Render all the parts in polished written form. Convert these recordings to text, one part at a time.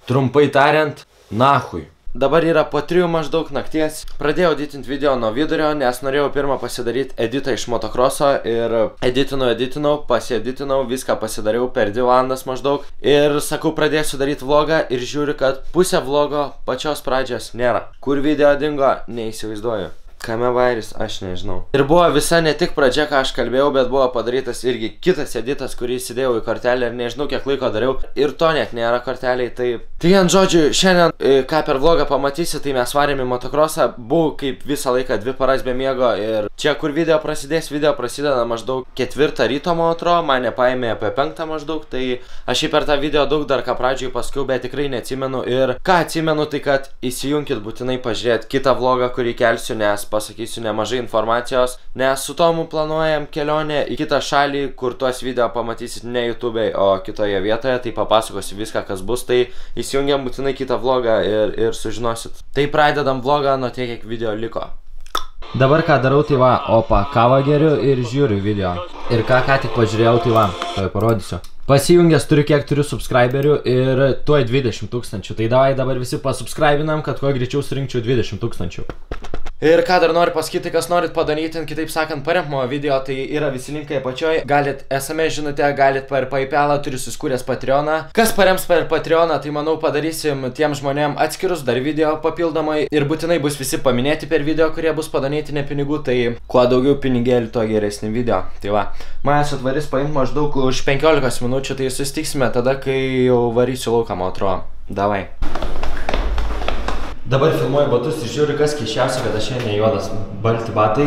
Trumpai tariant, nahui. Dabar yra po 3 maždaug nakties. Pradėjau editinti video nuo vidurio, nes norėjau pirmą pasidaryti editą iš motokroso ir editinau, pasieditinau, viską pasidariau per 2 valandas maždaug. Ir sakau, pradėsiu daryti vlogą ir žiūriu, kad pusė vlogo pačios pradžios nėra. Kur video dingo, neįsivaizduoju. Kame vairis, aš nežinau. Ir buvo visa ne tik pradžia, ką aš kalbėjau, bet buvo padarytas irgi kitas editas, kurį įsidėjau į kortelę ir nežinau, kiek laiko dariau. Ir to net nėra korteliai, tai ant žodžių, šiandien, ką per vlogą pamatysi, tai mes varėm į motokrosą. Buvau kaip visą laiką 2 paras be miego ir čia, kur video prasidės, video prasideda maždaug 4 ryto, man atrodo, mane paėmė apie 5 maždaug, tai aš per tą video daug dar ką pradžioj paskiau, bet tikrai neatsimenu. Ir ką atsimenu, tai kad įsijunkit būtinai pažiūrėti kitą vlogą, kurį kelsiu, nes pasakysiu nemažai informacijos, nes su Tomu planuojam kelionę į kitą šalį, kur tuos video pamatysit ne YouTube'ai, o kitoje vietoje, tai papasakosiu viską, kas bus, tai įsijungiam būtinai kitą vlogą ir sužinosit. Tai pradedam vlogą nuo tiek, kiek video liko. Dabar ką darau, tai va, opa, kavą geriu ir žiūriu video. Ir ką tik pažiūrėjau, tai va, tai parodysiu. Pasijungęs turiu, kiek turiu subscriberių ir tuoj 20 000. Tai davai dabar visi pasubscribinam, kad kuo greičiau surinkčiau 20 000. Ir ką dar noriu pasakyti, kas norit padaryti, kitaip sakant, paremk mano video, tai yra visi linkai apačioj. Galit SMS žinutę, galit per PayPal'ą, turiu susikūręs Patreoną. Kas parems per Patreoną, tai manau padarysim tiem žmonėm atskirus dar video papildomai. Ir būtinai bus visi paminėti per video, kurie bus padanyti ne pinigų, tai kuo daugiau pinigėlių, tuo geresnį video. Tai va, manęs atvarys paimti maždaug už 15 minučių, tai susitiksime tada, kai jau varysiu lauką, man atrodo. Davai. Dabar filmuoju batus ir žiūriu, kas keiščiausia, kad aš šiandien juodas balti batai.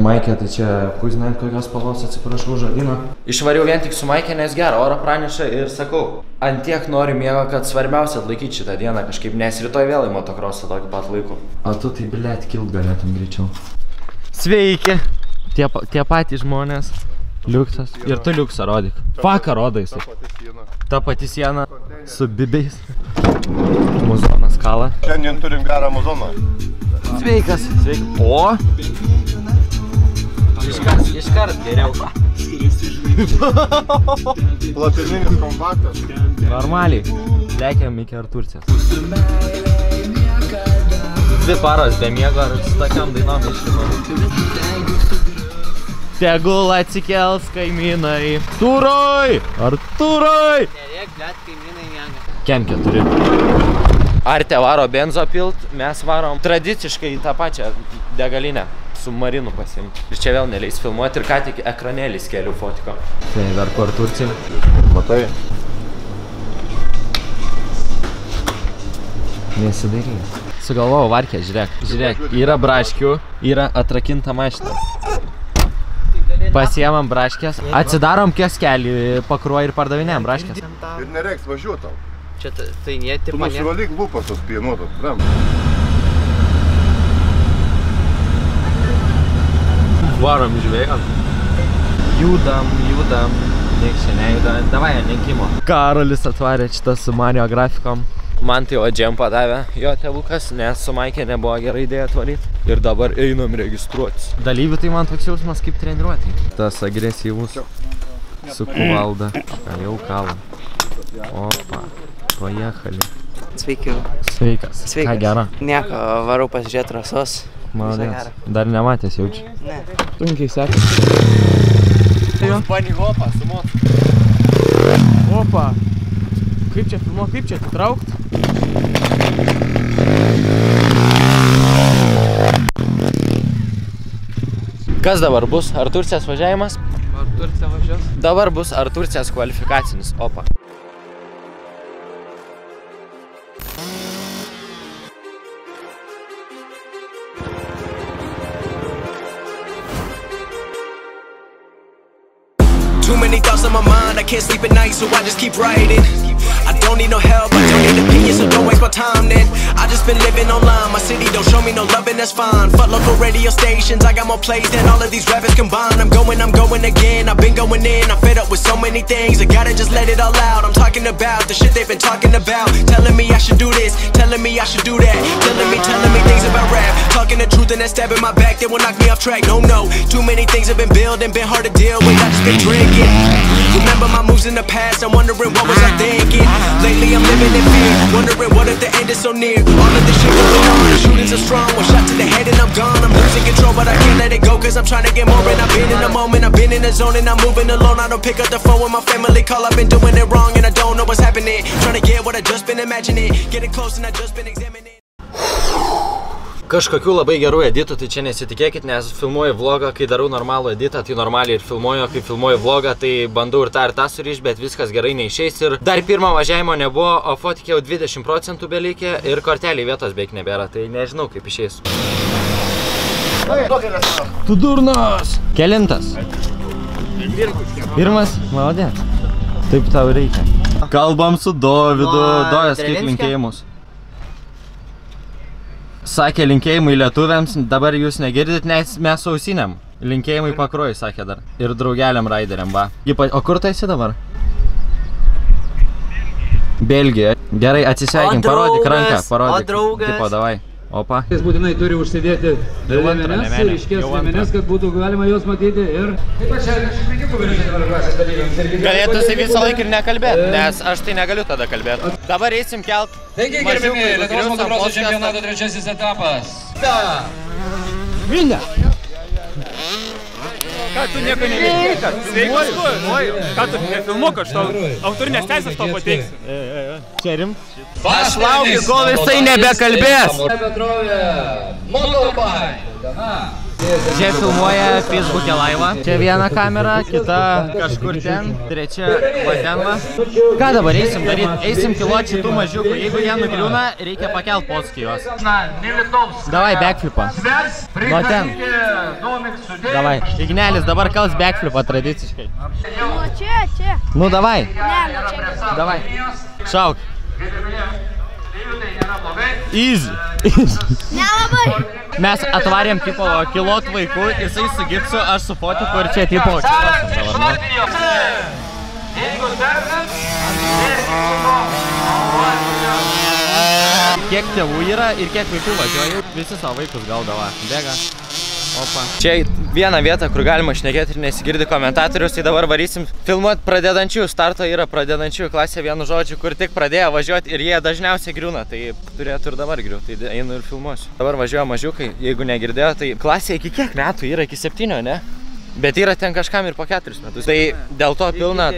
Maikė, tai čia, kuzinant kokios spalvos, atsiprašau žodino. Išvariau vien tik su Maikė, nes gerą orą praneša ir sakau, ant tiek noriu miego, kad svarbiausia atlaikyti šitą dieną kažkaip, nes rytoj vėl į motokrosą tokį pat laiku. O tu tai bilėt kilt galėtum greičiau. Sveiki! Tie patys žmonės. Liuksas. Ir tu liuksą rodyk. Faką rodai jisai. Ta pati siena su bibiais. Muzonas kala. Šiandien turim gerą muzoną. Sveikas. Sveikas. O! Iškart geriau. Platininis kompaktas. Normaliai. Lekiam iki Arturcės. 2 paros be miego ir su tokiam dainom išlipam. Tegul atsikels kaimynai. Artūrai! Artūrai! Nerėk, blet, kaimynai miega. Kem 4. Arte varo benzo pilt, mes varom tradiciškai į tą pačią degalinę. Su Marinu pasiimti. Ir čia vėl neleis filmuoti ir ką tik ekranėlį skėliu fotiko. Tai dar kur Arturcijai. Matai? Nesidarė. Sugalvojau varkę, žiūrėk, yra braškių, yra atrakinta mašina. Pasiemam braškės, atsidarom kioskelį, pakruoja ir pardavinėjam braškės. Ir nereiks važiuoti tau. Čia tai nėti Tu nusivalyk lūpas tos pienuotos, brem. Varom žvėjom. Judam, nieks čia nejuda. Davai, lenkimo. Karolis atvarė šitą su Mario grafikom. Man tai odžiam padavė jo tėvukas, nes su Maikė nebuvo gera idėja atvaryti. Ir dabar einam registruotis. Dalyvių tai man toks jausmas kaip treniruotė. Tas agresyvus su kuvalda. Jau kalam. Opa, pojechali. Sveiki. Sveikas. Sveikas. Ką gera? Nieko, varau pasižiūrėti rasos. Malonės. Dar nematęs jaučiu. Ne. Sunkiai sekasi. Pani hopa, sumot. Opa. Kaip čia filmuot, kaip čia atitraukt? Kas dabar bus? Arturcės važiavimas? Arturcė važiuos. Dabar bus Arturcės kvalifikacinis. Opa. Too many thoughts on my mind, I can't sleep at night, so I just keep writing. I don't need no help, I don't need opinions, so don't waste my time then. I just been living online, my city don't show me no love and that's fine. Fuck local radio stations, I got more plays than all of these rappers combined. I'm going again, I've been going in, I'm fed up with so many things. I gotta just let it all out, I'm talking about the shit they've been talking about. Telling me I should do this, telling me I should do that. Telling me things about rap. Talking the truth and that stab in my back, they will knock me off track. No, too many things have been building, been hard to deal with, I just been drinking. Remember my moves in the past, I'm wondering what was I thinking. lately I'm living in fear, wondering what if the end is so near. All of this shit going on, the shootings are strong. One shot to the head and I'm gone. I'm losing control, but I can't let it go, cause I'm trying to get more. And I've been in the moment, I've been in the zone, and I'm moving alone. I don't pick up the phone when my family call. I've been doing it wrong and I don't know what's happening. Trying to get what I just been imagining, getting close and I just been examining. Kažkokių labai gerų editų, tai čia nesitikėkit, nes filmuoju vlogą, kai darau normalų editą, tai normaliai ir filmuoju, kai filmuoju vlogą, tai bandau ir tą surišti, bet viskas gerai neišeis. Ir dar pirmo važiavimo nebuvo, o fotikė jau 20% belikė ir kortelį vietos beveik nebėra, tai nežinau kaip išeis. Tu durnas! Kelintas? Pirmas? Maladė. Taip tau reikia. Kalbam su Dovydu. Dojas, kaip linkėjimus? Sakė linkėjimai lietuviams, dabar jūs negirdit, nes mes su ausinėm. Linkėjimai Pakruojui, sakė dar. Ir draugeliam raideriam, va. O kur tu esi dabar? Belgija. Gerai, atsisveikim, parodyk ranką, parodyk. O draugas. Tipo, davai. Opa. Jis būtinai turi užsidėti liemenes, ryškės liemenes, kad būtų galima juos matyti ir... Taip pat čia šimtikų vyriausiai dabar klasės dalyviams. Galėtų jisai visą laiką ir nekalbėti, nes aš tai negaliu tada kalbėti. Dabar eisim kelt. Taigi, gerbimi, Lietuvos motokroso čempionato trečiasis etapas. Vilnia! Ką tu nieko neveikai? Sveikas tu? Ką tu nefilmuok, aš tau autorinės teisės tau pateiksiu. Čia rimtas? Aš laukiu, kol jisai nebekalbės. Čia filmuoja Facebook'e laivą. Čia viena kamera, kita kažkur ten, trečia va ten va. Ką dabar eisim daryti? Eisim kiloti šitų mažiukų. Jeigu jie nugriūna, reikia pakelt poskį juos. Davai backflipą. Nuo ten. Davai. Ignelis dabar kals backflipą tradiciškai. Nu čia. Nu davai. Ne, nu čia. Davai. Šauk. Easy. Nelabai. Mes atvarėm tipo kilot vaikų, jisai su gipsu, aš su fotiku ir čia tipo kilosim dabar. Kiek tėvų yra ir kiek vaikų važiuoja, visi savo vaikus gaudavo. Bėga. Opa. Čia viena vieta, kur galima šnekėti ir nesigirdi komentatorius, tai dabar varysim filmuoti pradedančiųjų. Starto yra pradedančiųjų klasė, vienu žodžiu, kur tik pradėjo važiuoti ir jie dažniausiai griūna, tai turėtų ir dabar griūti, tai einu ir filmuosiu. Dabar važiuoja mažiukai, jeigu negirdėjo, tai klasė iki kiek metų yra? Iki 7, ne? Bet yra ten kažkam ir po 4 metus. Tai dėl to pilna...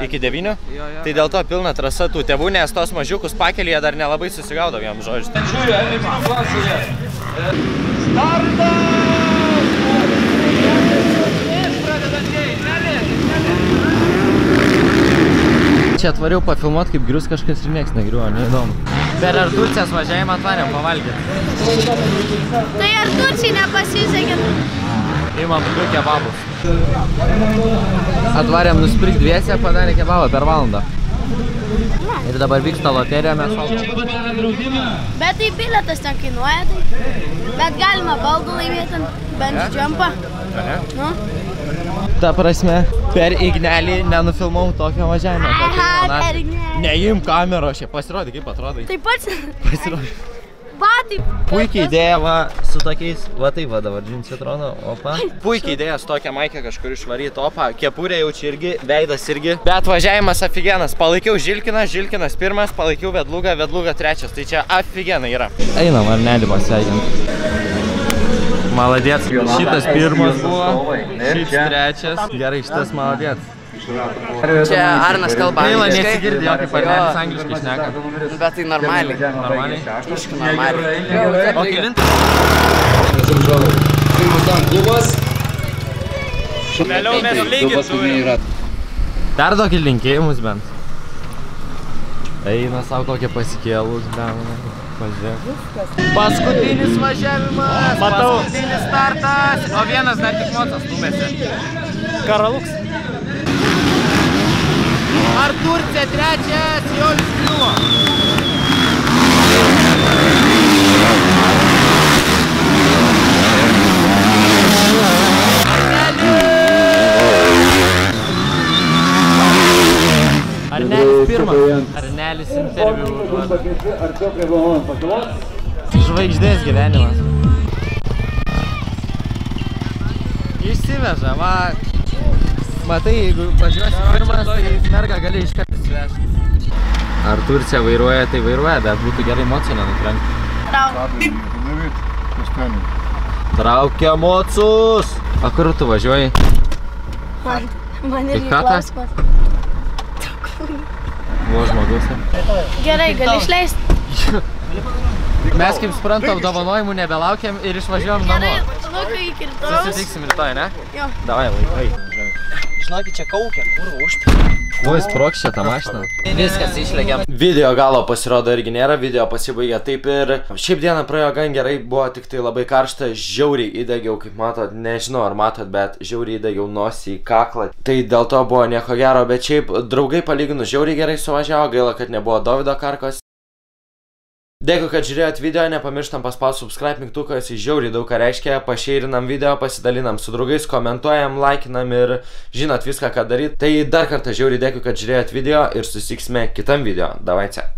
Iki 9? Tai dėl to pilna trasa tų tėvų, nes tos mažiukus pakelyje dar nelabai susigaudo vienu žodžiu. Čia atvariau pafilmuot, kaip grius kažkas ir nieks negriuo, neįdomu. Per Arturcės važiavimą atvarėm pavalgyti. Tai Arturčiai nepasisekė. Imam 2 kebabus. Atvarėm nusipirkt dviese, padarė kebabą per valandą. Ir dabar vyksta loterija, mes laukiam. Bet tai bilietas ten kainuoja, tai. Bet galima baldų laimėti ant bungee jumpą. Nu? Ta prasme, per Ignelį nenufilmau tokio važiavimo. Aha, per Ignelį. Neim kameros, čia pasirodė, kaip atrodai. Taip pat. Pasirodė. Va, taip. Puikiai idėja, va, su tokiais, va taip va dabar džinsai atrodo, opa. Puikiai idėja su tokia maikę kažkur išvaryti, opa, kepurė jau čia irgi, veidas irgi. Bet važiavimas afigenas, palaikiau Žilkiną, Žilkinas pirmas, palaikiau Vedlugą, Vedlugą trečias, tai čia afigenai yra. Einam, ar nelį pasveikinti. Maladėts, šitas pirmas buvo, šis trečias, gerai, šitas maladėts. Čia Arnas kalba Gaila, angliškai. nesigirdi jo, kaip Arnelis angliškai šneka. Bet tai normaliai. Normaliai? Iškai normaliai. O kilintas? Vėliau mes lygiai turime. Perduokit linkėjimus bent. Eina savo kokie pasikėlus, pažiūrėk. Paskutinis važiavimas, paskutinis startas, o vienas dar tik mocas stumėsi. Karaluks. Arturcė trečias, Jolis kliuvo. Arnelis pirmas. Arnelis interviu. Žvaigždės gyvenimas. Išsiveža, va. Matai, jeigu važiuosi pirmas, tai mergą gali iškart įsivežti. Ar Turcija vairuoja, tai vairuoja, bet būtų gerai emocijų nenutrenkti. Traukia mocus! A kur tu važiuoji? Man irgi klausimas. Buvo žmogus. Gerai, gali išleisti? Mes kaip suprantam, dovanojimų nebelaukiam ir išvažiuojam namo. Gerai, Lukai, iki rytojus. Susitiksim rytoj, ne? Jo. Davai, laikai. Žinokit, čia kaukia, kurva užpilė. Tuoj sprogščia tą mašiną. Viskas išlegiam. Video galo pasirodo irgi nėra, video pasibaigė taip ir šiaip diena praėjo gan gerai, buvo tik tai labai karšta, žiauriai įdegiau, kaip matot, nežinau ar matot, bet žiauriai įdegiau nosį į kaklą. Tai dėl to buvo nieko gero, bet šiaip draugai palyginus žiauriai gerai suvažiavo, gaila, kad nebuvo Dovydo Karkos. Dėkui, kad žiūrėjot video, nepamirštam paspausti subscribe mygtuką, jis žiauriai daug ką reiškia, pašeirinam video, pasidalinam su draugais, komentuojam, laikinam ir žinot viską, ką daryt. Tai dar kartą žiauriai dėkui, kad žiūrėjot video ir susitiksime kitam video. Davai čia.